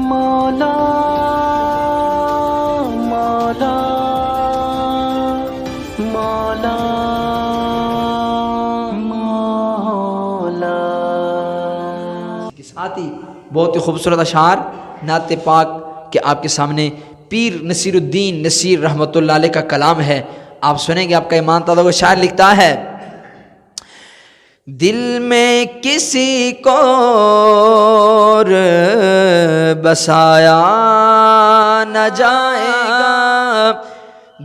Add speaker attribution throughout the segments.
Speaker 1: مولا مولا مولا مولا
Speaker 2: کے ساتھ ہی بہت ہی خوبصورت اشعار نعت پاک کہ آپ کے سامنے پیر نصیر الدین نصیر رحمۃ اللہ علیہ کا کلام ہے، آپ سنیں گے۔ آپ کا ایمان تازہ وہ شاعر لکھتا ہے، دل میں کسی کو اور بسایا نہ جائے گا،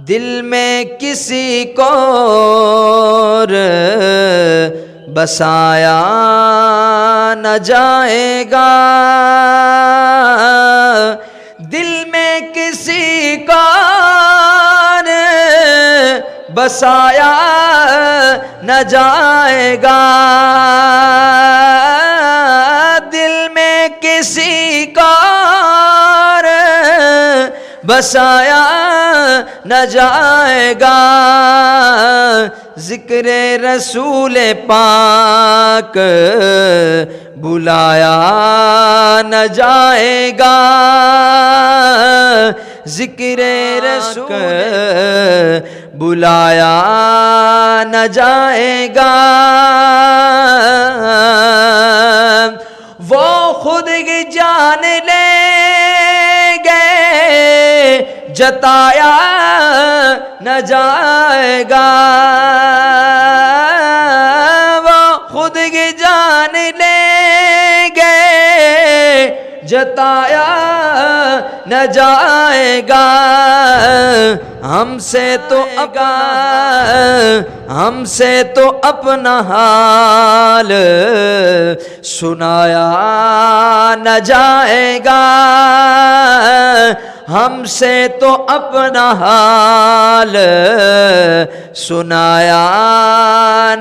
Speaker 2: دل میں کسی کو اور بسایا نہ جائے گا، دل میں کسی کو اور بسایا نہ جائے گا، دل میں کسی کو اور بسایا نہ جائے گا، ذکر رسول پاک بلایا نہ جائے گا، ذکر رسول بلایا نہ جائے گا، وہ خود کی جان لیں گے جتایا نہ جائے گا، وہ خود کی جان لیں گے جتایا نہ جائے گا، ہم سے تو اپنا حال سنایا نہ جائے گا، ہم سے تو اپنا حال سنایا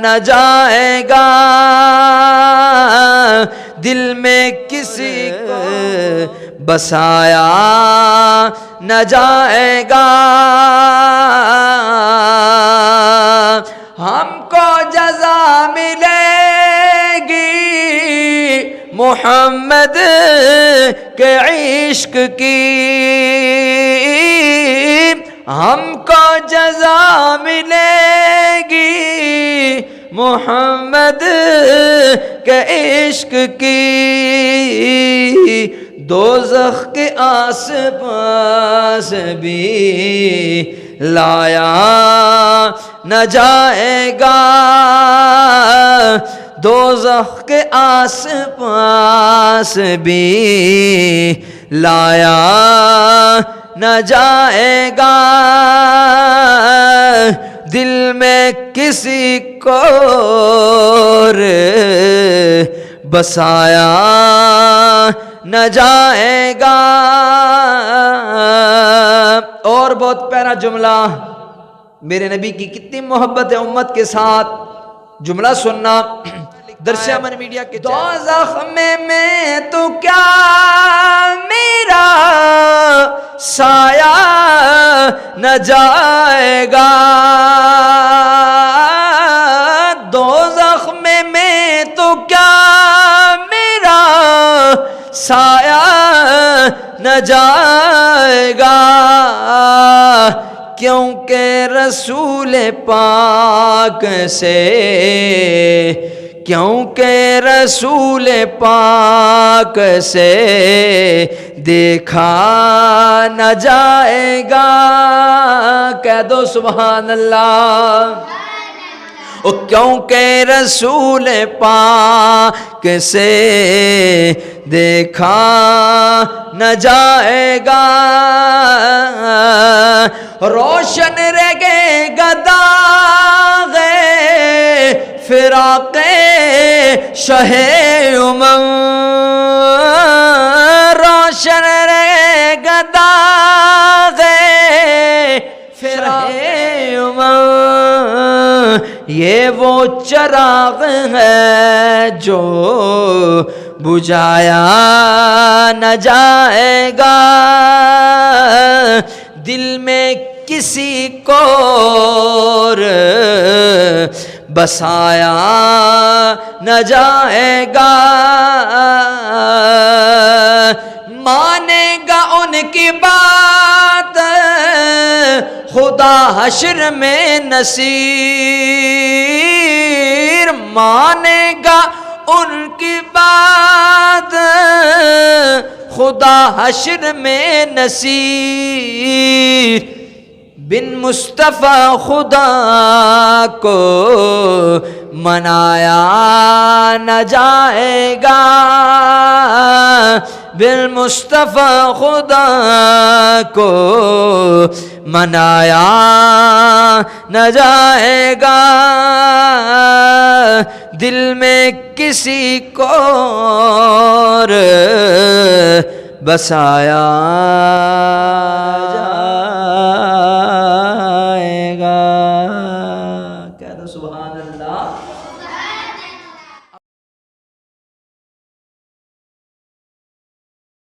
Speaker 2: نہ جائے گا، دل میں کسی کو بسایا نہ جائے گا، ہم کو جزا ملے گی محمد کے عشق کی، ہم کو جزا ملے گی محمد کے عشق کی، دوزخ کے آس پاس بھی لایا نہ جائے گا، دوزخ کے آس پاس بھی لایا نہ جائے گا، دل میں کسی کو اور بسایا نہ جائے گا۔ اور بہت پیارا جملہ، میرے نبی کی کتنی محبت ہے امت کے ساتھ، جملہ سننا درس امن میڈیا کے دوزخ میں تو کیا میرا سایہ نہ جائے گا، دوزخ میں تو کیا میرا سایہ نہ جائے گا، کیونکہ رسول پاک سے، کیونکہ رسول پاک سے دیکھا نہ جائے گا، کہہ دو سبحان اللہ، کیونکہ رسول پاک سے دیکھا نہ جائے گا، روشن رہے گا داغ فراق شہ امم، روشن رہے گا داغ فراق امم، یہ وہ چراغ ہے جو بجھایا نہ جائے گا، دل میں کسی کو اور بسایا نہ جائے گا، مانے گا ان کی بات خدا حشر میں نصیر، مانے گا ان کی بات خدا حشر میں نصیر، بن مصطفیٰ خدا کو منایا نہ جائے گا، بن مصطفیٰ خدا کو منایا نہ جائے گا، دل میں کسی کو اور بسایا